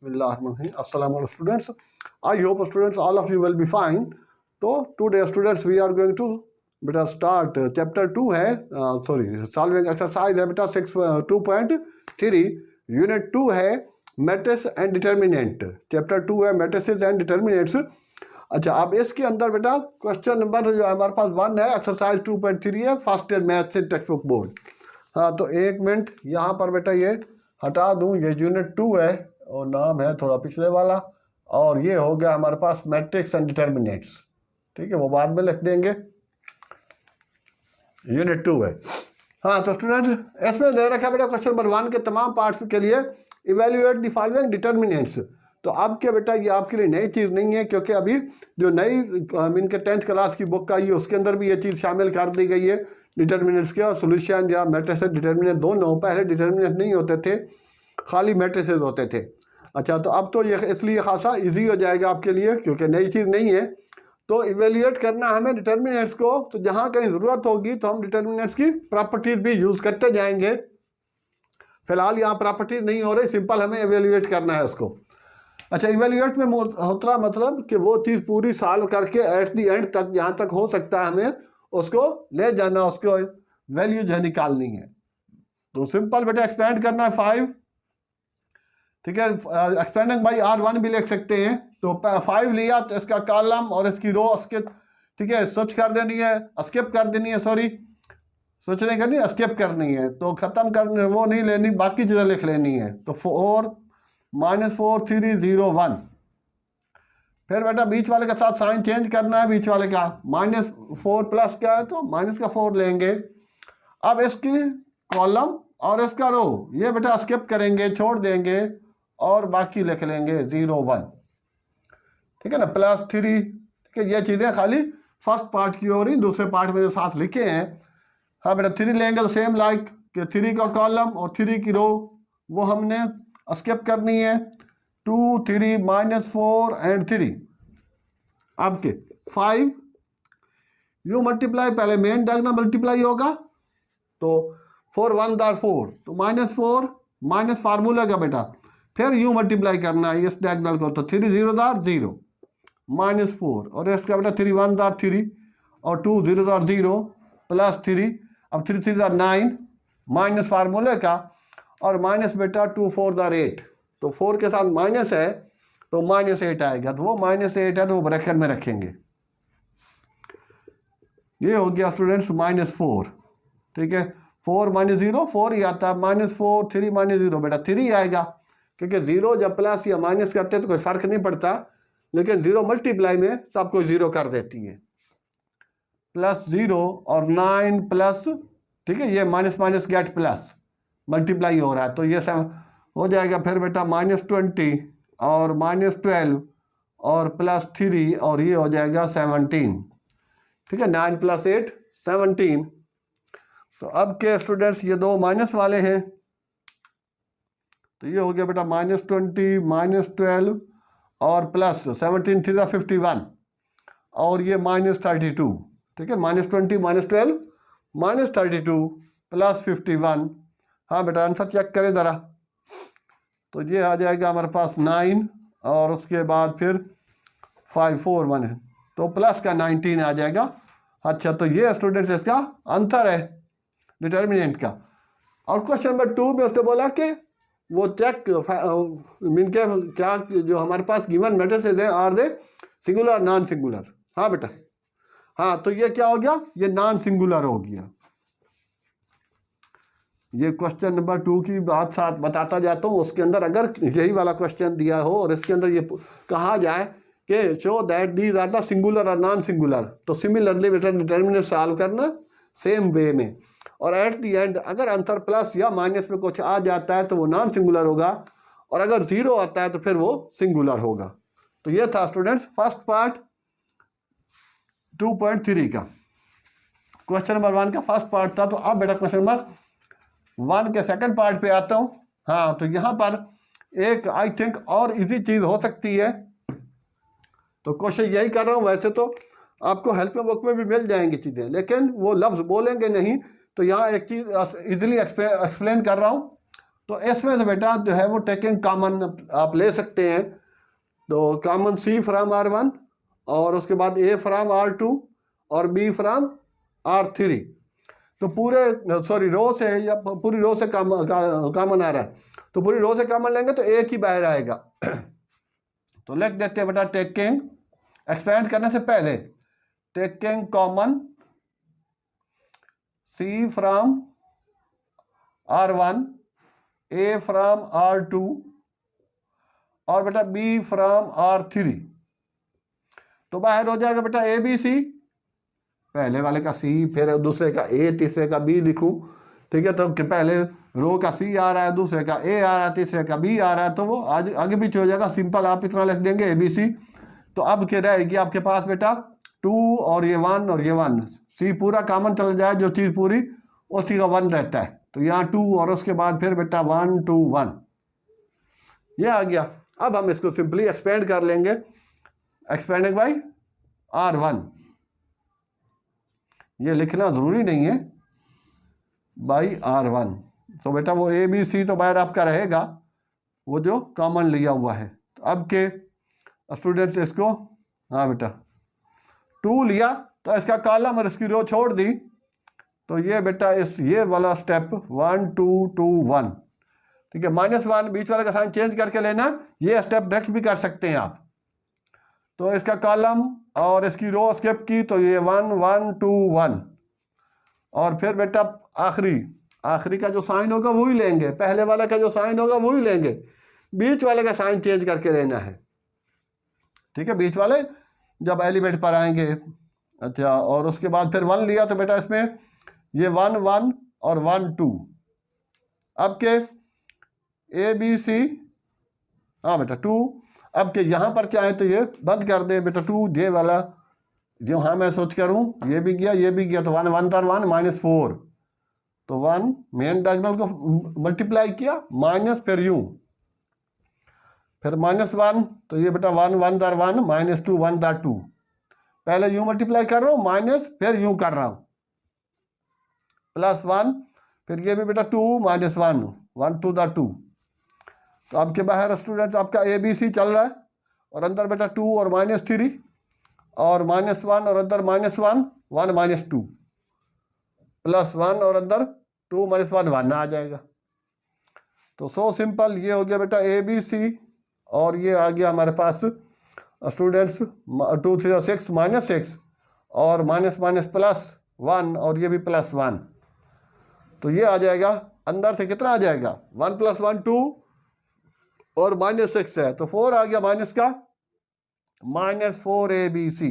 Bismillahirrahmanirrahim. Assalamu alaikum students. I hope students all of you will be fine. तो today students we are going to बेटा start chapter 2 है solving exercise है बेटा 2.3 unit 2 है matrix and determinant. chapter 2 है matrices and determinants. अच्छा अब इसके अंदर बेटा क्वेश्चन नंबर जो हमारे पास 1 है एक्सरसाइज 2.3 है फर्स्ट ईयर मैथ्स इन टेक्स्ट बुक बोर्ड. हाँ तो एक मिनट यहाँ पर बेटा ये हटा दूँ, ये यूनिट 2 है और नाम है थोड़ा पिछले वाला, और ये हो गया हमारे पास मैट्रिक्स एंड डिटर्मिनेंट्स. ठीक है, वो बाद में लिख देंगे. यूनिट 2 है. हाँ तो स्टूडेंट इसमें दे रखा है बेटा क्वेश्चन नंबर 1 के तमाम पार्ट्स के लिए इवेल्युएट द फॉलोइंग डिटर्मिनेंट्स. तो अब क्या बेटा ये आपके लिए नई चीज़ नहीं है, क्योंकि अभी जो नई इनके 10th क्लास की बुक आई है उसके अंदर भी ये चीज़ शामिल कर दी गई है. डिटर्मिनेंट्स के और सोल्यूशन या मैट्रिसेस डिटर्मिनेंट दोनों, पहले डिटर्मिनेंट नहीं होते थे, खाली मैट्रिसेस होते थे. अच्छा तो अब तो ये इसलिए खासा इजी हो जाएगा आपके लिए क्योंकि नई चीज़ नहीं है. तो इवेल्युएट करना हमें डिटर्मिनेंट्स को, तो जहाँ कहीं ज़रूरत होगी तो हम डिटर्मिनेंट्स की प्रॉपर्टीज भी यूज़ करते जाएंगे. फिलहाल यहाँ प्रॉपर्टीज नहीं हो रही, सिंपल हमें इवेल्युएट करना है उसको. अच्छा इवेल्युएट में होता मतलब कि वो चीज़ पूरी सॉल्व करके एट दी एंड तक जहाँ तक हो सकता है हमें उसको ले जाना, उसको वैल्यू जो है निकालनी है. तो सिंपल बेटा एक्सपेंड करना है 5. ठीक है, एक्सपेंडिंग बाई R1 भी लिख सकते हैं. तो 5 लिया तो इसका कॉलम और इसकी रो स्किप, ठीक है, स्विच कर देनी है, स्किप कर देनी है, सॉरी स्विच नहीं करनी, स्किप करनी है. तो ख़त्म करने वो नहीं लेनी, बाकी चीज़ें लिख लेनी है. तो 4 -4 3 0 1. फिर बेटा बीच वाले के साथ साइन चेंज करना है, बीच वाले का -4 प्लस क्या है तो माइनस का 4 लेंगे. अब इसकी कॉलम और इसका रो ये बेटा स्किप करेंगे, छोड़ देंगे और बाकी लिख लेंगे 0 1. ठीक है ना, +3. ठीक है, ये चीज़ें खाली फर्स्ट पार्ट की हो रही, दूसरे पार्ट में जो साथ लिखे हैं. हाँ बेटा 3 लेंगे तो सेम लाइक कि 3 का कॉलम और 3 की रो वो हमने स्किप करनी है. 2 3 -4 एंड 3. अब के 5 यू मल्टीप्लाई, पहले मेन डायगोनल मल्टीप्लाई होगा तो 4 1 4, तो -4 माइनस फार्मूला का बेटा फिर यू मल्टीप्लाई करना है इस डायगोनल को, तो 3 0 0 -4 और इसका बेटा 3 1 3 और 2 0 0 +3. अब 3 3 9 माइनस फार्मूले का और माइनस बेटा 2 4 8. तो 4 के साथ माइनस है तो -8 आएगा, तो वो -8 है तो वो ब्रैकेट में रखेंगे. ये हो गया स्टूडेंट्स -4. ठीक है, 4 -0 4 ही आता है, -4 3 -0 बेटा 3 आएगा, क्योंकि 0 जब प्लस या माइनस करते हैं तो कोई फर्क नहीं पड़ता, लेकिन 0 मल्टीप्लाई में सब कोई 0 कर देती है. +0 और 9 प्लस, ठीक है, ये minus minus gate plus multiply हो रहा है, तो ये हो जाएगा. फिर बेटा -20 और -12 और +3 और ये हो जाएगा 17. ठीक है, 9 + 8 17. तो अब के स्टूडेंट्स ये दो माइनस वाले हैं, तो ये हो गया बेटा -20 -12 और +17 3 51 और ये -32. ठीक है, -20 -12 -32 +51. हाँ बेटा आंसर चेक करें ज़रा, तो ये आ जाएगा हमारे पास 9 और उसके बाद फिर 5 4 1 है तो प्लस का 19 आ जाएगा. अच्छा तो ये स्टूडेंट्स इसका आंसर है डिटर्मिनेंट का. और क्वेश्चन नंबर 2 में उसने बोला कि वो चेक मीन के क्या जो हमारे पास गिवन मैट्रिसेस हैं are they singular non singular. हाँ बेटा, हाँ तो ये क्या हो गया, ये नॉन सिंगुलर हो गया. ये क्वेश्चन नंबर 2 की बात साथ बताता जाता हूँ. उसके अंदर अगर यही वाला क्वेश्चन दिया हो और इसके अंदर ये कहा जाए कि show that these are the singular और नॉन सिंगुलर, तो सिमिलरली बेटा डिटर्मिनेंट सॉल्व करना सेम वे में. और एट दी एंड अगर आंसर प्लस या माइनस में कुछ आ जाता है तो वो नॉन सिंगुलर होगा, और अगर 0 आता है तो फिर वो सिंगुलर होगा. तो ये था स्टूडेंट्स फर्स्ट पार्ट 2.3 का. क्वेश्चन नंबर 1 का फर्स्ट पार्ट था. तो अब बेटा क्वेश्चन नंबर 1 के सेकंड पार्ट पे आता हूँ. हाँ तो यहाँ पर एक आई थिंक और इजी चीज़ हो सकती है, तो कोशिश यही कर रहा हूँ. वैसे तो आपको हेल्प बुक में भी मिल जाएंगी चीज़ें, लेकिन वो लफ्ज़ बोलेंगे नहीं, तो यहाँ एक चीज़ इजीली एक्सप्लेन कर रहा हूँ. तो इसमें तो बेटा जो है वो टेकिंग कॉमन आप ले सकते हैं। तो कॉमन सी फ्राम R1 और उसके बाद A फ्राम R2 और B फ्राम R3। तो पूरे रो से या पूरी रो से कॉमन आ रहा है, तो पूरी रो से कॉमन लेंगे तो एक ही बाहर आएगा। तो लिख देते हैं बेटा टेकिंग, एक्सपेंड करने से पहले taking common C from R1, A from R2 और बेटा B फ्राम R3। तो बाहर हो जाएगा बेटा ABC, पहले वाले का C, फिर दूसरे का A, तीसरे का B लिखूं, ठीक है। तो पहले रो का C आ रहा है, दूसरे का A आ रहा है, तीसरे का B आ रहा है, तो वो आगे पीछे हो जाएगा। सिंपल आप इतना लिख देंगे ABC। तो अब क्या रहेगी आपके पास बेटा 2 और ये 1 और ये 1, C पूरा कॉमन चल जाए, जो चीज़ पूरी उसी का 1 रहता है। तो यहाँ 2 और उसके बाद फिर बेटा 1 2 1, ये आ गया। अब हम इसको सिंपली एक्सपेंड कर लेंगे, एक्सपेंडिंग बाई R1, ये लिखना जरूरी नहीं है, बाई R1। तो बेटा वो ABC तो बाहर आपका रहेगा, वो जो कॉमन लिया हुआ है। तो अब के स्टूडेंट्स इसको, हाँ बेटा 2 लिया तो इसका कॉलम और इसकी रो छोड़ दी, तो ये बेटा ये वाला स्टेप 1 2 2 1, ठीक है। -1 बीच वाले का साइन चेंज करके लेना, ये स्टेप डायरेक्ट भी कर सकते हैं आप। तो इसका कॉलम और इसकी रो स्किप की, तो ये 1 1 2 1, और फिर बेटा आखिरी का जो साइन होगा वही लेंगे, पहले वाले का जो साइन होगा वही लेंगे, बीच वाले का साइन चेंज करके लेना है, ठीक है। बीच वाले जब एलिमेंट पर आएंगे, अच्छा, और उसके बाद फिर 1 लिया तो बेटा इसमें ये 1 1 और 1 2। अब के ABC, हाँ बेटा 2। अब के यहाँ पर चाहे तो ये बंद कर दे बेटा 2, ये वाला जो, हाँ मैं सोच करूँ ये भी गया ये भी गया, तो 1 1 पर 1 -4, तो 1 मेन डायगोनल को मल्टीप्लाई किया माइनस, फिर यूं, फिर -1, तो ये बेटा 1 1 पर 1 -2 1 पर 2, पहले यूं मल्टीप्लाई कर रहा हूँ माइनस, फिर यूं कर रहा हूँ +1, फिर ये भी बेटा 2 -1 1 2 पर 2। तो आपके बाहर स्टूडेंट आपका ABC चल रहा है, और अंदर बेटा 2 और -3 और -1 और अंदर -1 1 -2 +1 और अंदर 2 -1 1 आ जाएगा। तो सो सिंपल, ये हो गया बेटा ABC, और ये आ गया हमारे पास स्टूडेंट्स 2 3 6 -6 और +1 और ये भी +1, तो ये आ जाएगा अंदर से कितना आ जाएगा 1 + 1 2 और -6 है, तो 4 आ गया माइनस का, -4 ABC।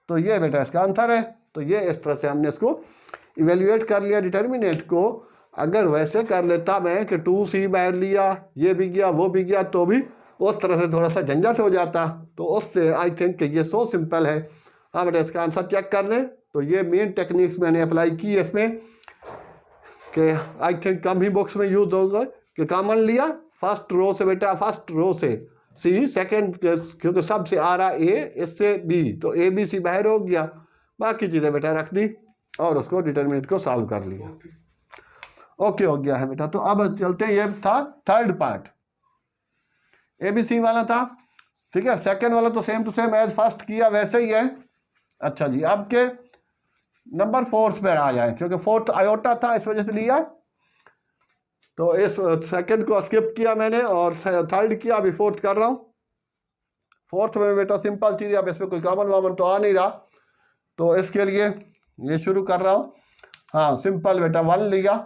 तो ये बेटा इसका आंसर है। तो ये इस तरह से हमने इसको इवेल्युएट कर लिया डिटर्मिनेंट को। अगर वैसे कर लेता मैं कि 2C बाहर लिया, ये भी गया वो भी गया, तो भी उस तरह से थोड़ा सा झंझट हो जाता। तो उससे आई थिंक कि ये सो सिंपल है। हाँ बेटा इसका आंसर चेक कर लें। तो ये मेन टेक्निक्स मैंने अप्लाई की है इसमें, कि I think come he books में यूज होगा, कि कॉमन लिया फर्स्ट रो से बेटा, फर्स्ट रो से C, सेकंड क्योंकि सब से आ रहा A, इससे B, तो ABC बाहर हो गया, बाकी चीज़ें बेटा रख दी और उसको डिटर्मिनेंट को सॉल्व कर लिया। ओके हो गया है बेटा। तो अब चलते हैं, ये था थर्ड पार्ट, ABC वाला था, ठीक है। सेकंड वाला तो same to same as first किया वैसे ही है। अच्छा जी, अब के नंबर 4 पर आ जाए, क्योंकि 4th आयोटा था इस वजह से लिया, तो इस सेकंड को स्किप किया मैंने और थर्ड किया, अभी 4th कर रहा हूँ। 4th में बेटा सिंपल चीज़, अब इसमें कोई कॉमन वामन तो आ नहीं रहा, तो इसके लिए ये शुरू कर रहा हूँ। हाँ सिंपल बेटा 1 लिया,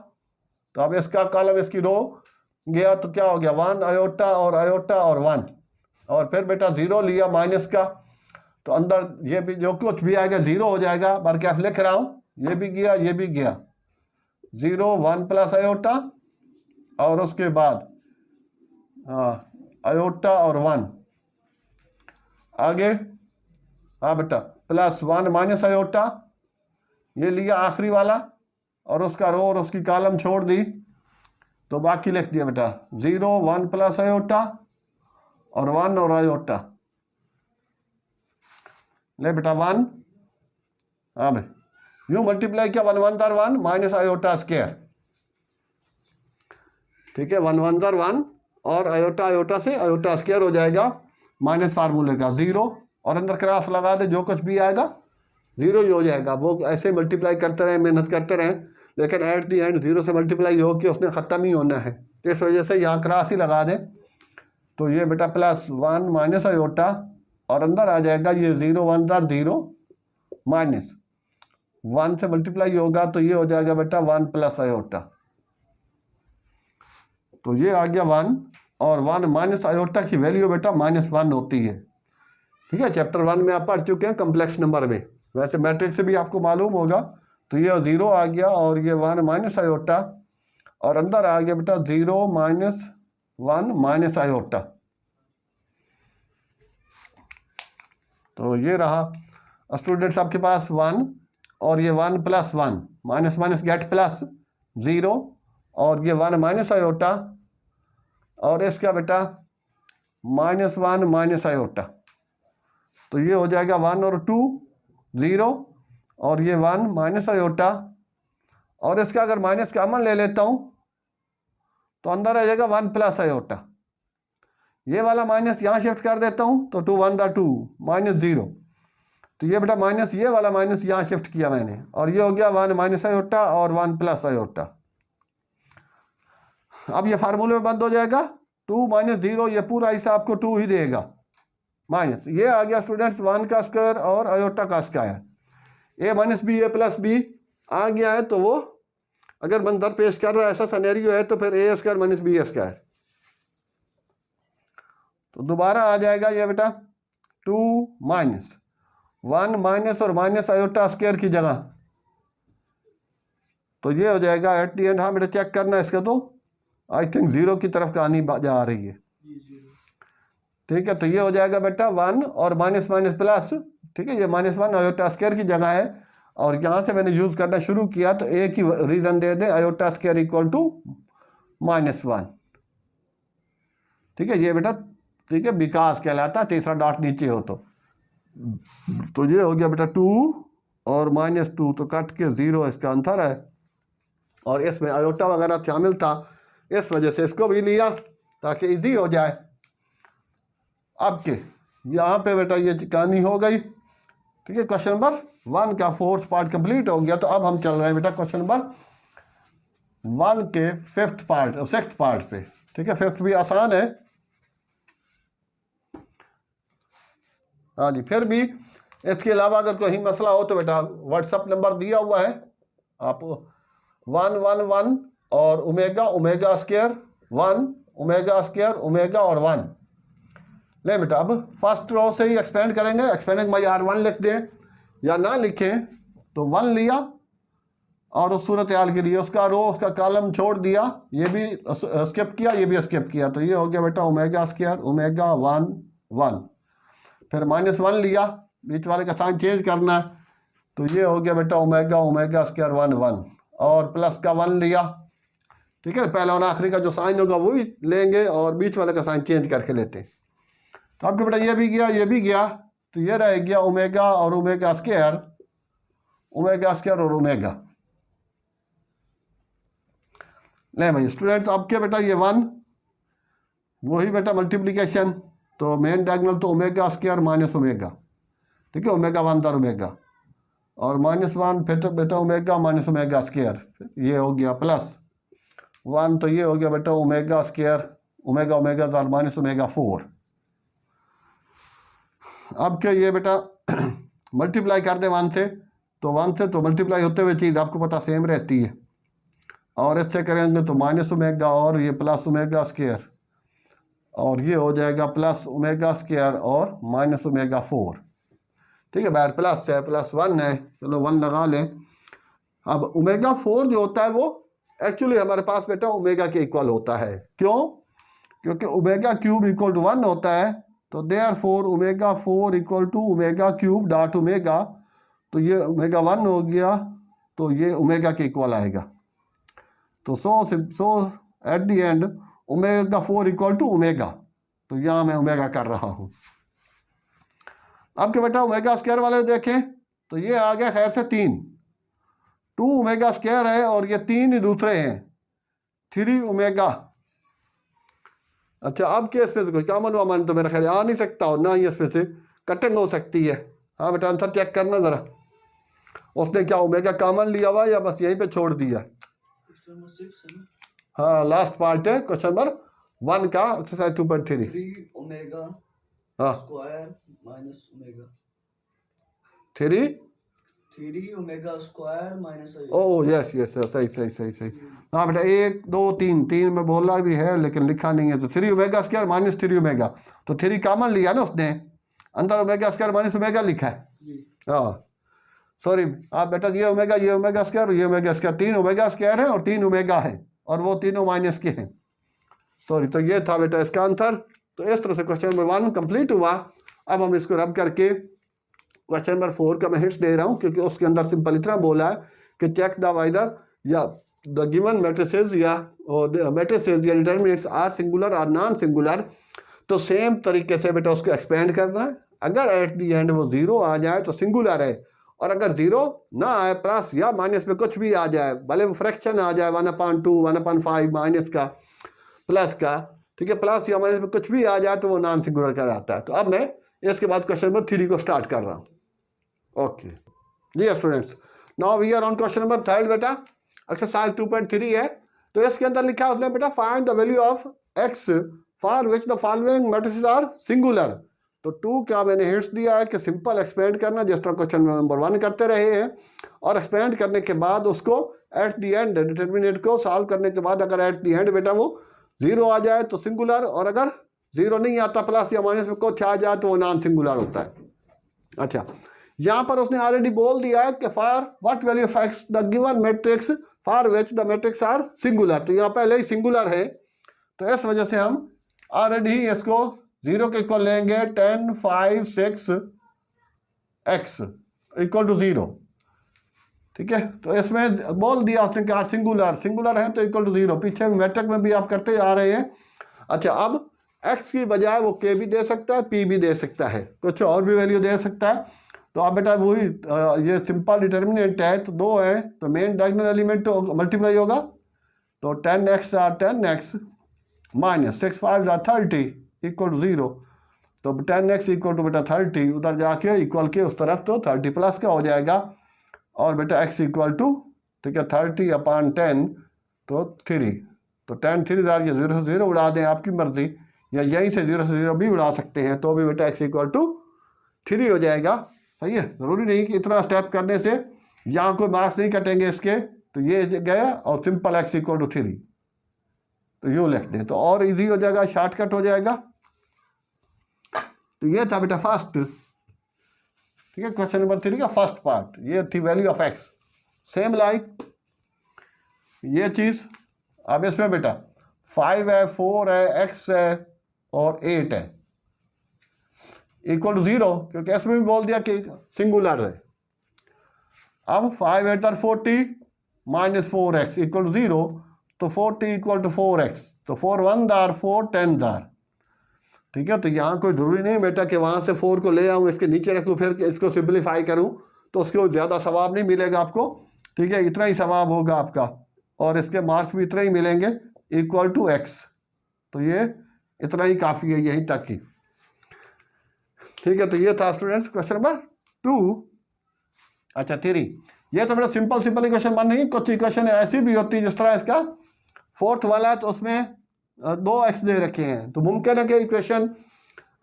तो अब इसका कॉलम इसकी रो गया, तो क्या हो गया 1 आयोटा और 1, और फिर बेटा 0 लिया माइनस का, तो अंदर ये भी जो कुछ भी आएगा 0 हो जाएगा, पर क्या लिख रहा हूँ, ये भी गया ये भी गया, 0 1 + आयोटा और उसके बाद आयोटा और 1 आगे, हाँ बेटा +1 - आयोटा, ये लिया आखिरी वाला, और उसका रो और उसकी कॉलम छोड़ दी, तो बाकी लिख दिया बेटा 0 1 + आयोटा और 1 और आयोटा, ले बेटा 1, हाँ भाई यूं मल्टीप्लाई किया 1 1 पर 1 - आयोटा स्क्वायर, ठीक है, 1 1 1 और आयोटा आयोटा से आयोटा स्क्वायर हो जाएगा माइनस फार्मूले का 0 और अंदर क्रॉस लगा दे, जो कुछ भी आएगा 0 ही हो जाएगा। वो ऐसे मल्टीप्लाई करते रहे, मेहनत करते रहे, लेकिन एट दी एंड 0 से मल्टीप्लाई हो के उसने ख़त्म ही होना है। इस वजह से यहाँ क्रॉस ही लगा दें, तो ये बेटा प्लस 1 माइनस आयोटा और अंदर आ जाएगा ये 0 1 0 माइनस 1 से मल्टीप्लाई होगा तो ये हो जाएगा बेटा 1 प्लस आयोटा, तो ये आ गया 1 और 1 माइनस आयोटा की वैल्यू बेटा -1 होती है। ठीक है, चैप्टर 1 में आप पढ़ चुके हैं कम्प्लेक्स नंबर में, वैसे मैट्रिक्स से भी आपको मालूम होगा। तो ये 0 आ गया और ये 1 माइनस आयोटा और अंदर आ गया बेटा 0 -1 माइनस आयोटा, तो ये रहा स्टूडेंट्स आपके पास 1 और ये 1 plus 1 minus minus gate plus 0 और ये 1 माइनस आयोटा और इसका बेटा -1 माइनस आयोटा, तो ये हो जाएगा 1 और 2 0 और ये 1 माइनस आयोटा और इसका अगर माइनस कॉमन ले लेता हूँ तो अंदर आ जाएगा 1 प्लस आयोटा। ये वाला माइनस यहाँ शिफ्ट कर देता हूँ तो 2 1 2 -0, तो ये बेटा माइनस, ये वाला माइनस यहाँ शिफ्ट किया मैंने और ये हो गया 1 माइनस आयोटा और 1 प्लस आयोटा। अब ये फार्मूले में बंद हो जाएगा, 2 -0 ये पूरा हिस्सा आपको 2 ही देगा माइनस, ये आ गया स्टूडेंट्स 1 का स्क्वायर और आयोटा का square, a minus B A plus B आ गया है। तो वो अगर मंजर पेश कर रहा है, ऐसा सिनेरियो है, तो फिर ए स्क्वायर माइनस बी स्क्वायर, तो दोबारा आ जाएगा ये बेटा 2 माइनस 1 माइनस और माइनस आयोटा स्क्वायर की जगह, तो ये हो जाएगा एट दी एंड। हाँ बेटा चेक करना इसका, तो आई थिंक 0 की तरफ कहानी जा रही है। ठीक है, तो ये हो जाएगा बेटा 1 और माइनस माइनस प्लस, ठीक है, ये -1 आयोटा स्क्वायर की जगह है और यहाँ से मैंने यूज़ करना शुरू किया तो एक ही रीज़न दे दे, आयोटा स्क्वायर इक्वल टू -1। ठीक है, ये बेटा ठीक है विकास कहलाता, तीसरा डॉट नीचे हो तो ये हो गया बेटा 2 और -2, तो कट के 0 इसका आंसर है और इसमें आयोटा वगैरह शामिल था, इस वजह से इसको भी लिया ताकि इजी हो जाए। अब के यहाँ पे बेटा ये कहानी हो गई। ठीक है, क्वेश्चन नंबर 1 का 4th पार्ट कंप्लीट हो गया। तो अब हम चल रहे हैं बेटा क्वेश्चन नंबर 1 के 5th पार्ट और 6th पार्ट पे। ठीक है, 5th भी आसान है। हाँ जी, फिर भी इसके अलावा अगर कोई मसला हो तो बेटा व्हाट्सएप नंबर दिया हुआ है, आप 1 1 1 और omega square 1 omega square omega और 1 ले बेटा। अब फर्स्ट रो से ही एक्सपेंड करेंगे, एक्सपेंडिंग बाई R1 लिख दें या ना लिखें तो 1 लिया और उस सूरत हाल के लिए उसका रो उसका कॉलम छोड़ दिया, ये भी स्किप किया ये भी स्किप किया, तो ये हो गया बेटा ओमेगा स्क्वायर ओमेगा 1 1। फिर -1 लिया, बीच वाले का साइन चेंज करना है, तो ये हो गया बेटा ओमेगा स्क्वायर 1 1 और प्लस का 1 लिया। ठीक है, पहला और आखिरी का जो साइन होगा वही लेंगे और बीच वाले का साइन चेंज करके लेते हैं। तो आपके बेटा ये भी गया तो ये रह गया ओमेगा और ओमेगा स्क्वायर और ओमेगा। ले भाई स्टूडेंट, तो आपके बेटा ये 1 वही बेटा मल्टीप्लीकेशन, तो मेन डायगोनल तो ओमेगा स्क्वायर माइनस ओमेगा। ठीक है, ओमेगा 1 दर ओमेगा और -1 फिर तो बेटा ओमेगा माइनस ओमेगा स्क्वायर, ये हो गया प्लस 1, तो ये हो गया बेटा ओमेगा स्क्वायर ओमेगा दर माइनस ओमेगा 4। अब क्या ये बेटा मल्टीप्लाई कर दे 1 से, तो 1 से तो मल्टीप्लाई होते हुए चीज़ आपको पता सेम रहती है, और इससे करेंगे तो माइनस ओमेगा और ये प्लस ओमेगा स्क्वायर और ये हो जाएगा प्लस ओमेगा स्क्वायर और माइनस ओमेगा 4। ठीक है, बाहर प्लस है +1 है, चलो 1 लगा लें। अब ओमेगा 4 जो होता है वो एक्चुअली हमारे पास बेटा ओमेगा के इक्वल होता है। क्यों? क्योंकि ओमेगा क्यूब इक्वल टू 1 होता है, तो therefore omega 4 equal to omega cube dot omega, तो ये ओमेगा 1 हो गया, तो ये ओमेगा के इक्वल आएगा। तो so at the end omega 4 equal to omega, तो यहाँ मैं ओमेगा कर रहा हूँ। अब क्या बेटा ओमेगा स्क्वायर वाले देखें तो ये आ गया खैर से 2 ओमेगा स्क्वायर है और ये 3 दूसरे हैं 3 ओमेगा अच्छा, अब केस में तो कोई कॉमन वामन तो मेरा ख्याल आ नहीं सकता और ना ही इसमें से कटिंग हो सकती है। हाँ बेटा आंसर चेक करना ज़रा, उसने क्या ओमेगा कॉमन लिया हुआ या बस यहीं पे छोड़ दिया? हाँ लास्ट पार्ट है क्वेश्चन नंबर 1 का एक्सरसाइज 2.3। 3 ओमेगा हाँ square minus omega 3 omega square minus oh yes yes सही सही सही सही। हाँ बेटा 1 2 3 3 में बोला भी है लेकिन लिखा नहीं है, तो 3 ओमेगा स्क्वायर माइनस 3 ओमेगा, तो 3 कॉमन लिया ना उसने, अंदर ओमेगा स्क्वायर माइनस ओमेगा लिखा है। हाँ सॉरी आप बेटा ये ओमेगा स्क्वायर ये ओमेगा स्क्वायर 3 ओमेगा स्क्वायर है और 3 ओमेगा है और वो तीनों माइनस के हैं। सॉरी, तो ये था बेटा इसका आंसर। तो इस तरह से क्वेश्चन नंबर 1 कंप्लीट हुआ। अब हम इसको रब करके क्वेश्चन नंबर 4 का मैं हिंट्स दे रहा हूँ क्योंकि उसके अंदर सिंपल इतना बोला है कि चेक द वाइदर या द गिवन मैट्रिसेस या मैट्रिसेस या डिटरमिनेंट्स आर सिंगुलर और नॉन सिंगुलर। तो सेम तरीके से बेटा उसको एक्सपेंड करना है। अगर एट दी एंड वो 0 आ जाए तो सिंगुलर है, और अगर 0 ना आए प्लस या माइनस में कुछ भी आ जाए, भले वो फ्रैक्शन आ जाए 1/2 1/5 माइनस का प्लस का, ठीक है, प्लस या माइनस में कुछ भी आ जाए तो वो नॉन सिंगुलर कहलाता है। तो अब मैं इसके बाद क्वेश्चन नंबर 3 को स्टार्ट कर रहा हूँ। ओके जी students, now we are on question number 3 बेटा, एक्सरसाइज 2.3 है। तो इसके अंदर लिखा है उसने बेटा find the value of X for which the following matrices are singular. तो 2 का मैंने हिंट्स दिया है कि सिंपल एक्सपेंड करना जिस तरह क्वेश्चन नंबर 1 करते रहे हैं, और एक्सपेंड करने के बाद उसको एट दी एंड डिटर्मिनेंट को सॉल्व करने के बाद अगर एट दी एंड बेटा वो 0 आ जाए तो सिंगुलर, और अगर 0 नहीं आता प्लस या माइनस में कुछ आ जाए तो वो नॉन सिंगुलर होता है। अच्छा, यहाँ पर उसने ऑलरेडी बोल दिया है कि for what value of x the given matrix for which the matrix are singular. तो यहाँ पहले ही सिंगुलर है, तो इस वजह से हम ऑलरेडी ही इसको 0 के इक्वल लेंगे 10 5 6 एक्स इक्वल टू 0। ठीक है, तो इसमें बोल दिया उसने कि सिंगुलर है तो इक्वल टू 0। पीछे मैट्रिक में भी आप करते आ रहे हैं। अच्छा, अब x की बजाय वो k भी दे सकता है, p भी दे सकता है, कुछ और भी वैल्यू दे सकता है। तो आप बेटा वही ये सिंपल डिटर्मिनेंट है तो 2 है, तो मेन डायगोनल एलिमेंट तो मल्टीप्लाई होगा, तो 10x are 10x minus 6 5 are 30 equal to 0। तो 10x इक्वल टू बेटा 30, उधर जाके इक्वल के उस तरफ तो 30 प्लस का हो जाएगा, और बेटा x इक्वल टू, ठीक है, 30/10 तो 3। तो 10 3 ये 0 से 0 उड़ा दें, आपकी मर्जी, या यहीं से 0 से 0 भी उड़ा सकते हैं, तो भी बेटा x इक्वल टू 3 हो जाएगा। सही है, ज़रूरी नहीं कि इतना स्टेप करने से यहाँ कोई मार्क्स नहीं कटेंगे इसके, तो ये गया और सिंपल x इक्वल टू 3 तो यूँ लिख दें तो और इजी हो जाएगा, शॉर्टकट हो जाएगा। तो ये था बेटा फर्स्ट, ठीक है, क्वेश्चन नंबर 3 का फर्स्ट पार्ट, ये थी value of x. Same like ये चीज़, अब इसमें बेटा 5 है 4 है x है और 8 है इक्वल टू 0, क्योंकि इसमें भी बोल दिया कि सिंगुलर है। अब 5 8 40 माइनस 4x इक्वल टू 0, तो 40 इक्वल टू 4x, तो 4 1 दार 4 10 दार। ठीक है, तो यहाँ कोई जरूरी नहीं बेटा कि वहाँ से 4 को ले आऊँ इसके नीचे रखूँ फिर इसको सिंप्लीफाई करूँ, तो उसको ज़्यादा सवाब नहीं मिलेगा आपको। ठीक है, इतना ही सवाब होगा आपका, और इसके मार्क्स भी इतना ही मिलेंगे इक्वल टू x। तो ये इतना ही काफ़ी है, यहीं तक ही। ठीक है, तो ये था स्टूडेंट्स क्वेश्चन नंबर 2। अच्छा 3, ये तो मेरा सिंपल इक्वेशन मान नहीं, कुछ इक्वेशन ऐसी भी होती है जिस तरह इसका 4th वाला है, तो उसमें 2x दे रखे हैं, तो मुमकिन है कि equation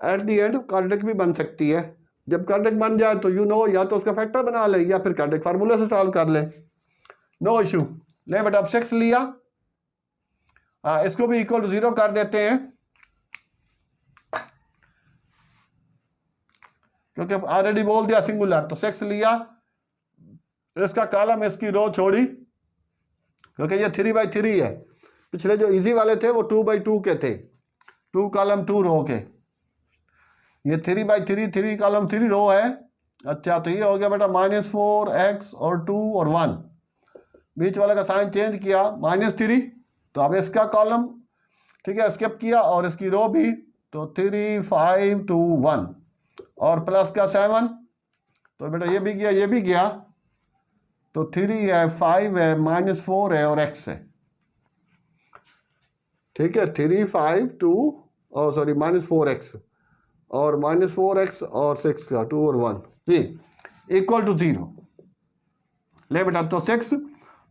eight the and quadratic भी बन सकती है। जब क्वाड्रेटिक बन जाए तो या तो उसका फैक्टर बना ले या फिर क्वाड्रेटिक फार्मूले से सॉल्व कर ले, नो इशू। ले बेटा अब 6 लिया, इसको भी इक्वल टू 0 कर देते हैं, क्योंकि ऑलरेडी बोल दिया सिंगुलर। तो 6 लिया, इसका कॉलम इसकी रो छोड़ी, क्योंकि ये 3/3 है। पिछले जो इजी वाले थे वो 2/2 के थे, 2 कॉलम 2 रो के, ये 3/3 3 कॉलम 3 रो है। अच्छा, तो ये हो गया बेटा -4x और 2 और 1, बीच वाले का साइन चेंज किया -3, तो अब इसका कॉलम, ठीक है, स्किप किया, और इसकी रो भी, तो 3 5 2 1 और प्लस का 7, तो बेटा ये भी गया ये भी गया, तो 3 है 5 है -4 है और x है। ठीक है, 3 5 2 और सॉरी -4x और -4x और 6 का 2 और 1 जी इक्वल टू 0। ले बेटा तो 6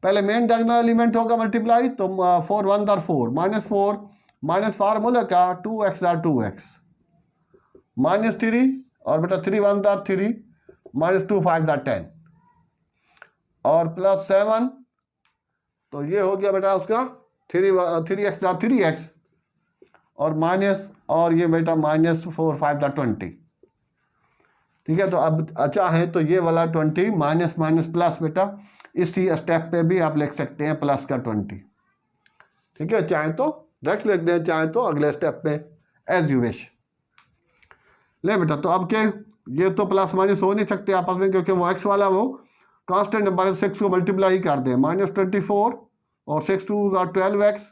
पहले मेन डायगोनल एलिमेंट होगा मल्टीप्लाई, तो 4 1 दर 4 -4 माइनस फार्मूला का 2x दर 2x -3 और बेटा 3 1 दर 3 -2 5 दर 10 और +7, तो ये हो गया बेटा उसका 3x दर 3x और माइनस और ये बेटा -4 5 दर 20। ठीक है, तो अब अच्छा है तो ये वाला 20 माइनस माइनस प्लस बेटा इसी स्टेप पे भी आप लिख सकते हैं प्लस का 20। ठीक है, चाहे तो डायरेक्ट लिख दें, चाहे तो अगले स्टेप पे एज यू विश। ले बेटा तो अब क्या ये तो प्लस माइनस हो नहीं सकते आपस में, क्योंकि वो एक्स वाला वो कांस्टेंट नंबर 6 को मल्टीप्लाई कर दें -24 और 6 2 12x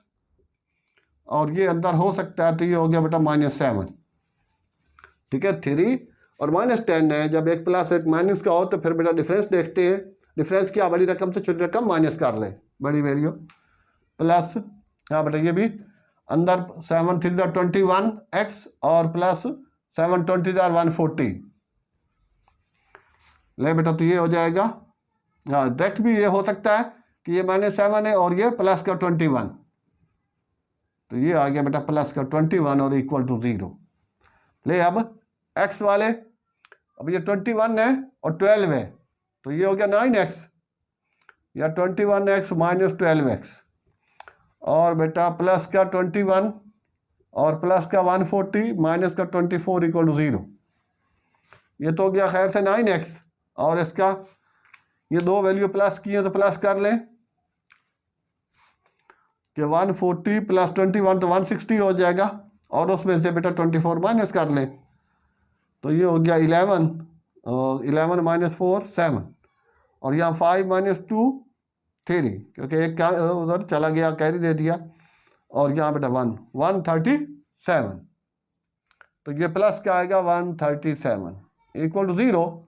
और ये अंदर हो सकता है तो ये हो गया बेटा -7। ठीक है, 3 और -10 है। जब एक प्लस एक माइनस का हो तो फिर बेटा डिफरेंस देखते हैं, डिफरेंस क्या बड़ी रकम से छोटी रकम माइनस कर लें, बड़ी वैल्यू प्लस। हाँ बेटा ये भी अंदर 7 3 21x और प्लस 7 20 140। ले बेटा तो ये हो जाएगा, हाँ डायरेक्ट भी ये हो सकता है कि ये -7 है और ये प्लस का 21, तो ये आ गया बेटा प्लस का 21 और इक्वल टू 0। ले अब x वाले, अब ये 21 है और 12 है तो ये हो गया 9x या 21x - 12x और बेटा प्लस का 21 और प्लस का 140 माइनस का 24 इक्वल टू 0। ये तो हो गया खैर से 9x और इसका ये दो वैल्यू प्लस की है तो प्लस कर लें कि 140 प्लस 21 तो 160 हो जाएगा और उसमें से बेटा 24 माइनस कर लें तो ये हो गया 11 और 11 - 4 7 और यहाँ 5 - 2 3 क्योंकि एक का उधर चला गया कैरी दे दिया और यहाँ बेटा 137, तो ये प्लस क्या आएगा 137 इक्वल टू 0।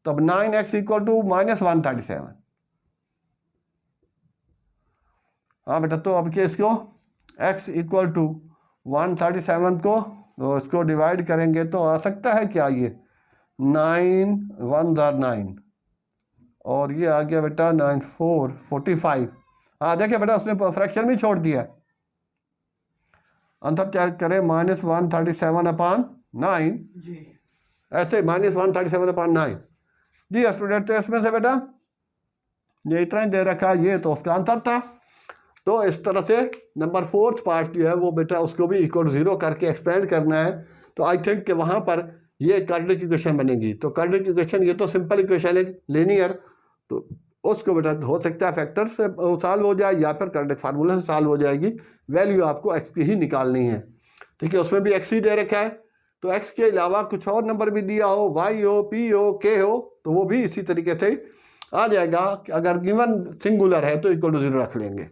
तो अब 9x इक्वल टू -137। हाँ बेटा तो अब क्या इसको x इक्वल टू 137 को तो इसको डिवाइड करेंगे तो आ सकता है क्या ये 9 1 दर 9 और ये आ गया बेटा 9 4 45। हाँ देखिए बेटा उसने फ्रैक्शन भी छोड़ दिया, अंतर चेक करें -137/9 जी ऐसे -137/9 जी स्टूडेंट। तो इसमें से बेटा ये इतना ही दे रखा ये तो उसका आंसर था। तो इस तरह से नंबर 4th पार्ट जो है वो बेटा उसको भी इक्वल टू 0 करके एक्सपेंड करना है। तो आई थिंक कि वहाँ पर ये क्वाड्रेटिक इक्वेशन बनेगी। तो क्वाड्रेटिक इक्वेशन ये तो सिंपल इक्वेशन है लीनियर, तो उसको बेटा हो सकता है फैक्टर से सॉल्व हो जाए या फिर क्वाड्रेटिक फार्मूला से सॉल्व हो जाएगी। वैल्यू आपको एक्स की ही निकालनी है। ठीक है, उसमें भी एक्स ही दे रखा है, तो एक्स के अलावा कुछ और नंबर भी दिया हो, वाई हो, पी हो, के हो, तो वो भी इसी तरीके से आ जाएगा। अगर गिवन सिंगुलर है तो इक्वल टू 0 रख लेंगे।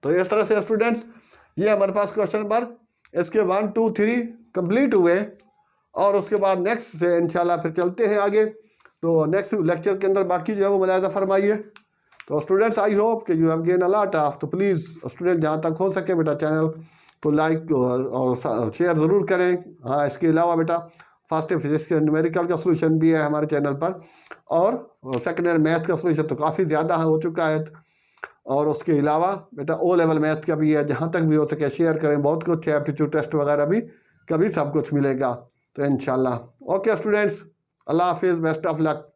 तो इस तरह से स्टूडेंट्स ये हमारे पास क्वेश्चन नंबर इसके 1 2 3 कंप्लीट हुए और उसके बाद नेक्स्ट से इंशाल्लाह फिर चलते हैं आगे। तो नेक्स्ट लेक्चर के अंदर बाकी जो है वो मुलाहिजा फरमाइए। तो स्टूडेंट्स आई होप कि you have gain a lot of, तो प्लीज़ स्टूडेंट जहाँ तक हो सके बेटा चैनल को लाइक और शेयर ज़रूर करें। हाँ इसके अलावा बेटा फर्स्ट ईयर फिजिक्स के न्यूमेरिकल का सोल्यूशन भी है हमारे चैनल पर और सेकेंड ईयर मैथ का सोल्यूशन तो काफ़ी ज़्यादा हो चुका है और उसके अलावा बेटा ओ लेवल मैथ का भी है। जहाँ तक भी हो सके शेयर करें, बहुत कुछ है, एप्टीट्यूड टेस्ट वगैरह भी कभी सब कुछ मिलेगा। तो इंशाल्लाह ओके स्टूडेंट्स, अल्लाह हाफिज़, बेस्ट ऑफ लक।